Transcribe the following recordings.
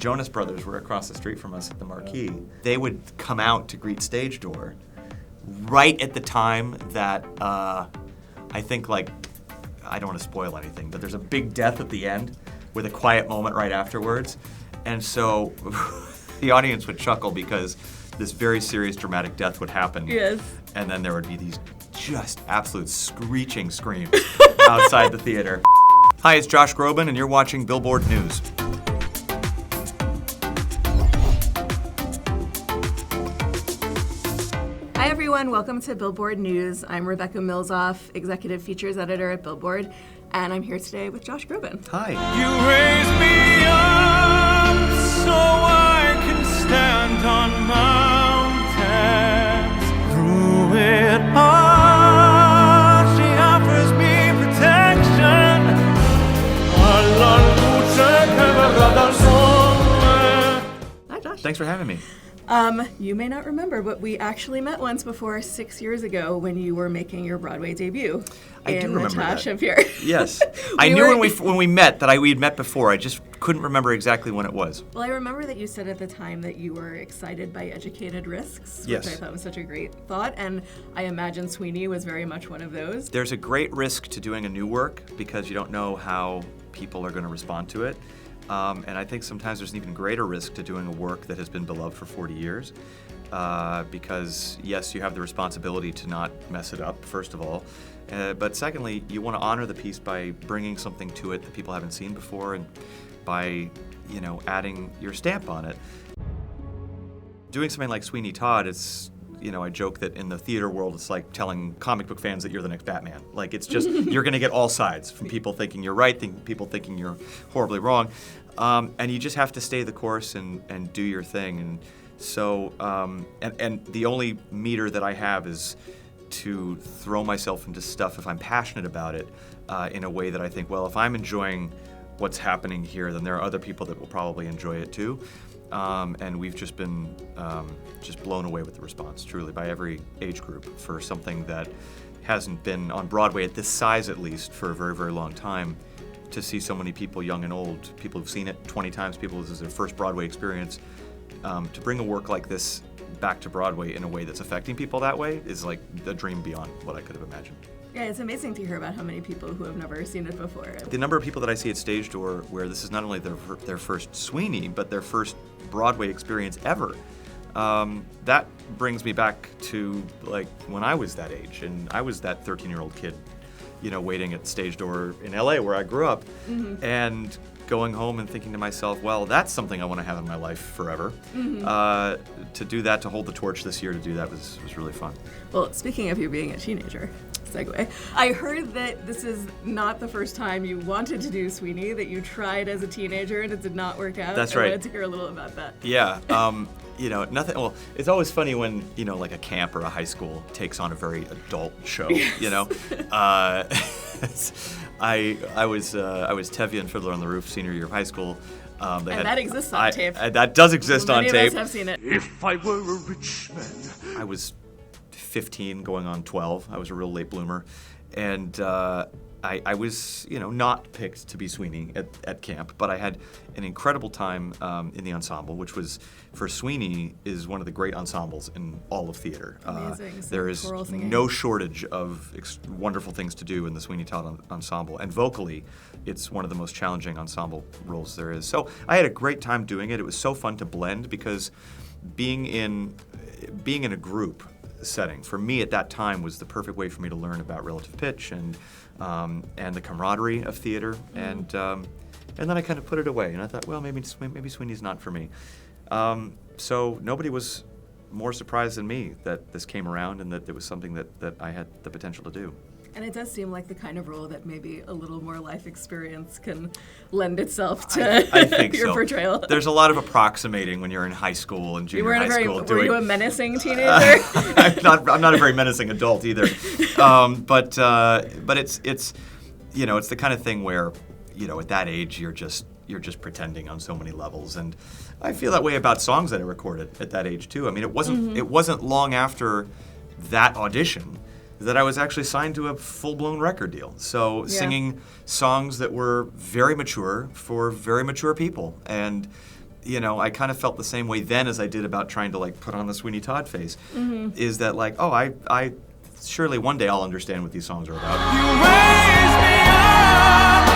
Jonas Brothers were across the street from us at the Marquee. They would come out to greet Stage Door right at the time that I think, like, I don't want to spoil anything, but there's a big death at the end with a quiet moment right afterwards. And so the audience would chuckle because this very serious dramatic death would happen. Yes. And then there would be these just absolute screeching screams outside the theater. Hi, it's Josh Groban, and you're watching Billboard News. Hi everyone, welcome to Billboard News. I'm Rebecca Milzoff, Executive Features Editor at Billboard, and I'm here today with Josh Groban. Hi. You raise me up so I can stand on mountains. Through it all, she offers me protection. Hi Josh. Thanks for having me. You may not remember, but we actually met once before 6 years ago when you were making your Broadway debut. I do remember Natasha that. Pier. Yes. I knew when we met that we had met before. I just couldn't remember exactly when it was. Well, I remember that you said at the time that you were excited by educated risks, which Yes. I thought was such a great thought, and I imagine Sweeney was very much one of those. There's a great risk to doing a new work because you don't know how people are going to respond to it. And I think sometimes there's an even greater risk to doing a work that has been beloved for 40 years because, yes, you have the responsibility to not mess it up, first of all. But secondly, you want to honor the piece by bringing something to it that people haven't seen before and by, adding your stamp on it. Doing something like Sweeney Todd, it's, I joke that in the theater world, it's like telling comic book fans that you're the next Batman. Like, it's just, you're going to get all sides, from people thinking you're right, people thinking you're horribly wrong. And you just have to stay the course and do your thing. And so, and the only meter that I have is to throw myself into stuff if I'm passionate about it in a way that I think, well, if I'm enjoying what's happening here, then there are other people that will probably enjoy it too. And we've just been just blown away with the response, truly, by every age group for something that hasn't been on Broadway at this size, at least, for a very, very long time. To see so many people, young and old, people who've seen it 20 times, people this is their first Broadway experience, to bring a work like this back to Broadway in a way that's affecting people that way is like a dream beyond what I could have imagined. Yeah, it's amazing to hear about how many people who have never seen it before. The number of people that I see at Stage Door where this is not only their first Sweeney, but their first Broadway experience ever. That brings me back to like when I was that age, and I was that 13-year-old kid, waiting at Stage Door in LA where I grew up, and going home and thinking to myself, well, that's something I want to have in my life forever. To do that, to hold the torch this year, to do that was really fun. Well, speaking of you being a teenager, segue, I heard that this is not the first time you wanted to do Sweeney, that you tried as a teenager and it did not work out. That's I right. wanted to hear a little about that. Yeah, nothing. Well, it's always funny when like a camp or a high school takes on a very adult show. I was Tevye and Fiddler on the Roof senior year of high school. That exists on tape. That does exist on tape. Many of us have seen it. If I were a rich man. I was 15 going on 12. I was a real late bloomer. And I was, not picked to be Sweeney at camp, but I had an incredible time in the ensemble, which was, for Sweeney, is one of the great ensembles in all of theater. Amazing. There is no shortage of wonderful things to do in the Sweeney Todd ensemble. And vocally, it's one of the most challenging ensemble roles there is. So I had a great time doing it. It was so fun to blend because being in a group setting for me at that time was the perfect way for me to learn about relative pitch and the camaraderie of theater, and then I kind of put it away, and I thought, well, maybe Sweeney's not for me. So nobody was more surprised than me that this came around and that it was something that I had the potential to do. And it does seem like the kind of role that maybe a little more life experience can lend itself to I think your so. portrayal. There's a lot of approximating when you're in high school and junior high school. Were you a menacing teenager? I'm not a very menacing adult either. But it's it's the kind of thing where at that age you're just pretending on so many levels, and I feel that way about songs that I recorded at that age too. I mean, it wasn't long after that audition that I was actually signed to a full-blown record deal. So singing songs that were very mature for very mature people. And I kind of felt the same way then as I did about trying to like put on the Sweeney Todd face. Is that like, oh, I surely one day I'll understand what these songs are about. You raise me up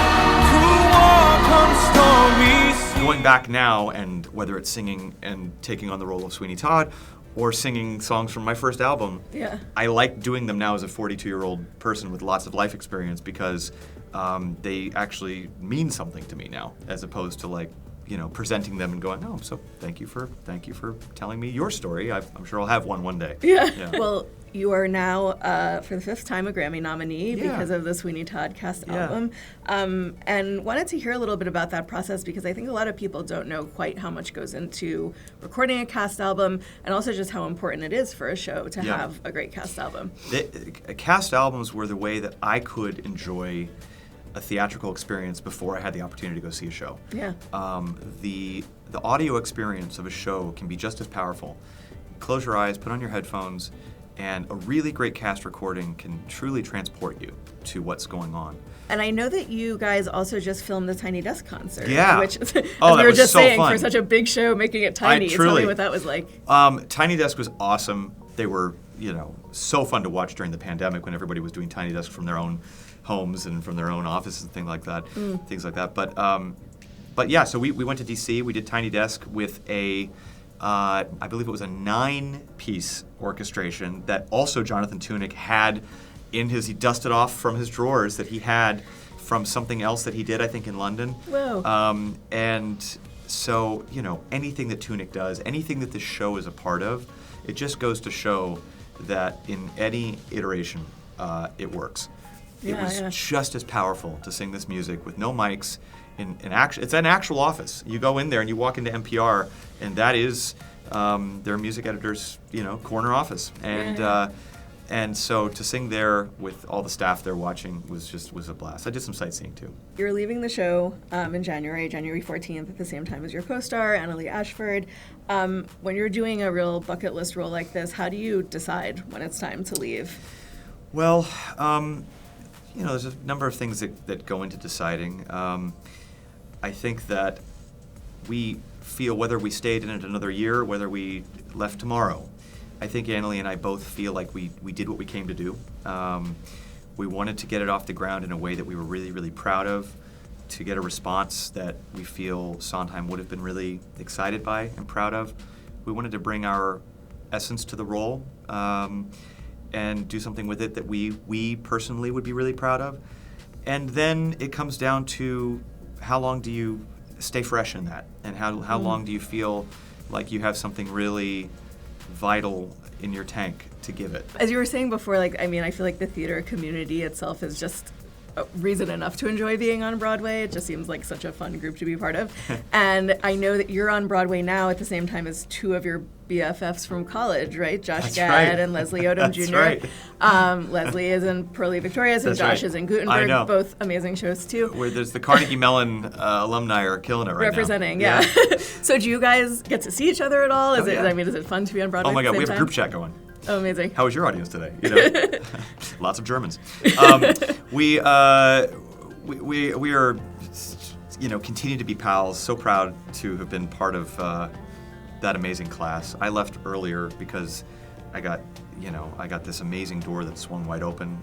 to walk on stormy seas. Going back now, and whether it's singing and taking on the role of Sweeney Todd, or singing songs from my first album, I like doing them now as a 42-year-old person with lots of life experience because they actually mean something to me now, as opposed to like, presenting them and going, oh, so thank you for telling me your story. I'm sure I'll have one day. Yeah. Well, you are now, for the 5th time, a Grammy nominee because of the Sweeney Todd cast album. And wanted to hear a little bit about that process because I think a lot of people don't know quite how much goes into recording a cast album and also just how important it is for a show to have a great cast album. Cast albums were the way that I could enjoy a theatrical experience before I had the opportunity to go see a show. Yeah. The audio experience of a show can be just as powerful. Close your eyes, put on your headphones, and a really great cast recording can truly transport you to what's going on. And I know that you guys also just filmed the Tiny Desk concert. Yeah. Which, as that we were was just so saying, fun. for such a big show, making it tiny. Tell me what that was like. Tiny Desk was awesome. They were, so fun to watch during the pandemic when everybody was doing Tiny Desk from their own homes and from their own offices and things like that. But yeah, so we went to DC. We did Tiny Desk with I believe it was a 9-piece orchestration that also Jonathan Tunick had he dusted off from his drawers that he had from something else that he did, I think, in London. Whoa. And so, anything that Tunick does, anything that this show is a part of, it just goes to show that in any iteration, it works. It was just as powerful to sing this music with no mics. It's an actual office. You go in there and you walk into NPR, and that is their music editor's, corner office. And so to sing there with all the staff there watching was a blast. I did some sightseeing too. You're leaving the show in January 14th, at the same time as your co-star, Annalee Ashford. When you're doing a real bucket list role like this, how do you decide when it's time to leave? Well, there's a number of things that go into deciding. I think that we feel whether we stayed in it another year, whether we left tomorrow. I think Annalee and I both feel like we did what we came to do. We wanted to get it off the ground in a way that we were really, really proud of, to get a response that we feel Sondheim would have been really excited by and proud of. We wanted to bring our essence to the role and do something with it that we personally would be really proud of. And then it comes down to how long do you stay fresh in that, and how long do you feel like you have something really vital in your tank to give it. As you were saying before, I feel like the theater community itself is just a reason enough to enjoy being on Broadway. It just seems like such a fun group to be part of. And I know that you're on Broadway now at the same time as two of your BFFs from college, right? Josh Gad and Leslie Odom Jr. Right. Leslie is in Pearly Victorious and Josh is in Gutenberg. I know. Both amazing shows too. Where there's the Carnegie Mellon alumni are killing it right Representing, now. yeah. So do you guys get to see each other at all? Is yeah. is it fun to be on Broadway? Oh my at God, the we same have a time? group chat going. Oh, amazing. How was your audience today? Lots of Germans. We are, continue to be pals. So proud to have been part of that amazing class. I left earlier because I got this amazing door that swung wide open,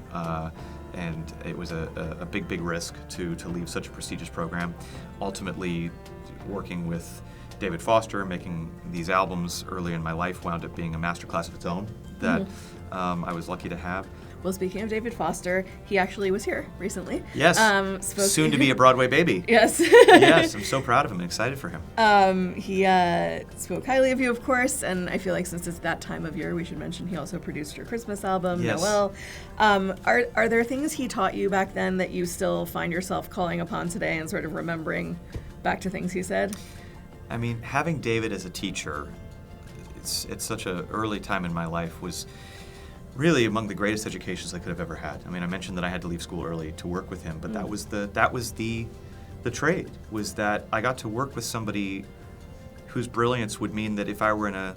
and it was a big risk to leave such a prestigious program. Ultimately, working with David Foster, making these albums early in my life wound up being a masterclass of its own that I was lucky to have. Well, speaking of David Foster, he actually was here recently. Yes, soon to be a Broadway baby. Yes. Yes, I'm so proud of him and excited for him. He spoke highly of you, of course, and I feel like since it's that time of year, we should mention he also produced your Christmas album, yes. Noel. Are there things he taught you back then that you still find yourself calling upon today and sort of remembering back to things he said? I mean, having David as a teacher, it's such an early time in my life, was really among the greatest educations I could have ever had. I mean, I mentioned that I had to leave school early to work with him, but that was the trade, was that I got to work with somebody whose brilliance would mean that if I were in a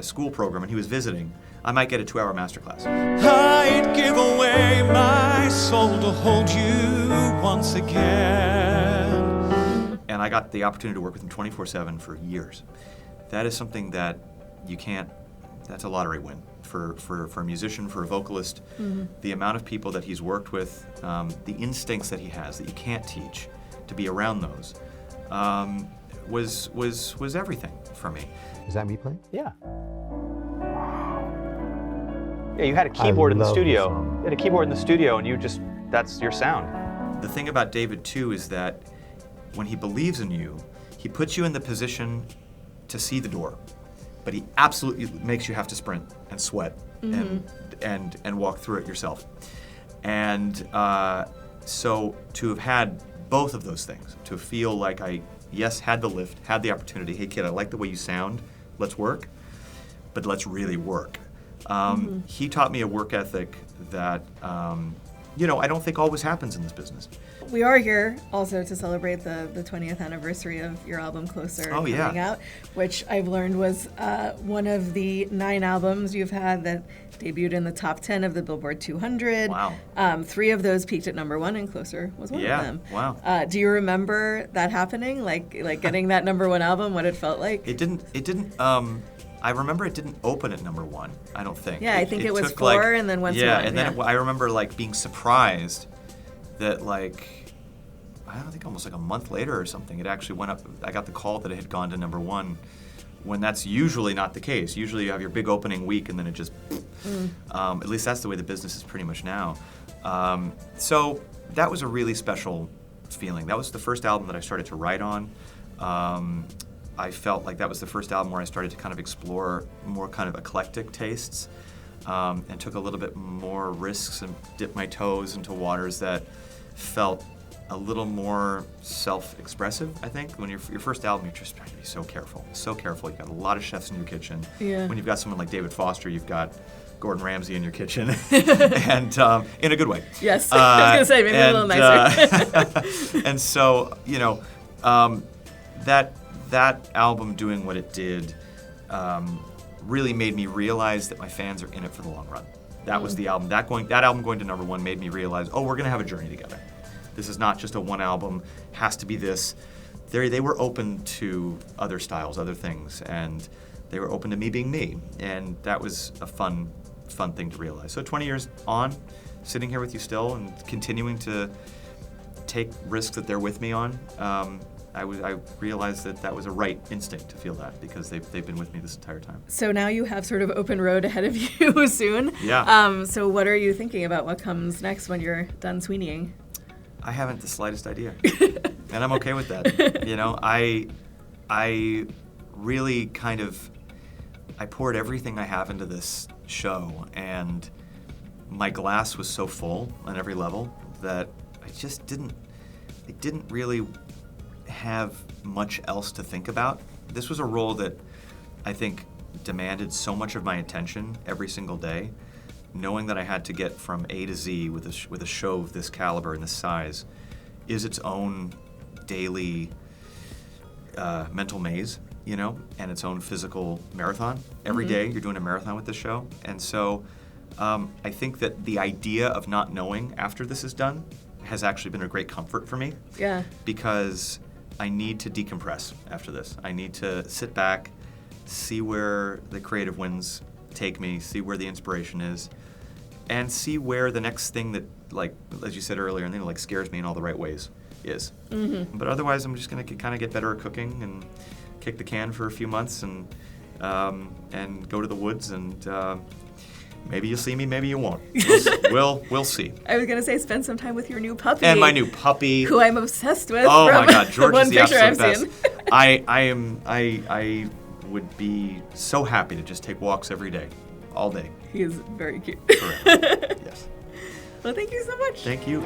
school program and he was visiting, I might get a 2-hour masterclass. I'd give away my soul to hold you once again. And I got the opportunity to work with him 24/7 for years. That is something that you can't, that's a lottery win for a musician, for a vocalist. The amount of people that he's worked with, the instincts that he has that you can't teach, to be around those, was everything for me. Is that me playing? Yeah. Yeah, you had a keyboard in the studio. You had a keyboard in the studio, and that's your sound. The thing about David, too, is that when he believes in you, he puts you in the position to see the door, but he absolutely makes you have to sprint and sweat and walk through it yourself. And so to have had both of those things, to feel like I, yes, had the lift, had the opportunity, hey kid, I like the way you sound, let's work, but let's really work. He taught me a work ethic that, I don't think always happens in this business. We are here also to celebrate the 20th anniversary of your album Closer coming out, which I've learned was one of the 9 albums you've had that debuted in the top 10 of the Billboard 200. Wow. 3 of those peaked at number 1, and Closer was one of them. Wow. Do you remember that happening? Like getting that number 1 album, what it felt like? It didn't, I remember it didn't open at number 1, I don't think. Yeah, I think it was 4 and then went to 1. Yeah, and then I remember being surprised that I don't think almost a month later or something, it actually went up. I got the call that it had gone to number 1, when that's usually not the case. Usually you have your big opening week and then it just, at least that's the way the business is pretty much now. So that was a really special feeling. That was the first album that I started to write on. I felt like that was the first album where I started to kind of explore more kind of eclectic tastes, and took a little bit more risks and dipped my toes into waters that felt a little more self-expressive, I think. When your first album, you're just trying to be so careful. You've got a lot of chefs in your kitchen. Yeah. When you've got someone like David Foster, you've got Gordon Ramsay in your kitchen, and in a good way. Yes, I was going to say, maybe a little nicer. And so, that album doing what it did really made me realize that my fans are in it for the long run. That was the album. That album going to number 1 made me realize, we're going to have a journey together. This is not just a one album, has to be this. They were open to other styles, other things, and they were open to me being me. And that was a fun thing to realize. So 20 years on, sitting here with you still and continuing to take risks that they're with me on, I realized that was a right instinct to feel that, because they've been with me this entire time. So now you have sort of open road ahead of you soon. Yeah. So what are you thinking about what comes next when you're done Sweeneying? I haven't the slightest idea, and I'm okay with that. I really I poured everything I have into this show, and my glass was so full on every level that I didn't really have much else to think about. This was a role that I think demanded so much of my attention every single day. Knowing that I had to get from A to Z with a show of this caliber and this size is its own daily mental maze, and its own physical marathon. Every day you're doing a marathon with this show. And so I think that the idea of not knowing after this is done has actually been a great comfort for me. Yeah. Because I need to decompress after this. I need to sit back, see where the creative winds take me, see where the inspiration is, and see where the next thing that, as you said earlier, and scares me in all the right ways is. But otherwise, I'm just going to kind of get better at cooking and kick the can for a few months and go to the woods, and maybe you'll see me, maybe you won't. We'll see. I was going to say, spend some time with your new puppy. And my new puppy. Who I'm obsessed with. Oh my God, George is the absolute best. Seen. I would be so happy to just take walks every day, all day. He is very cute. Correct. Yes. Well, thank you so much. Thank you.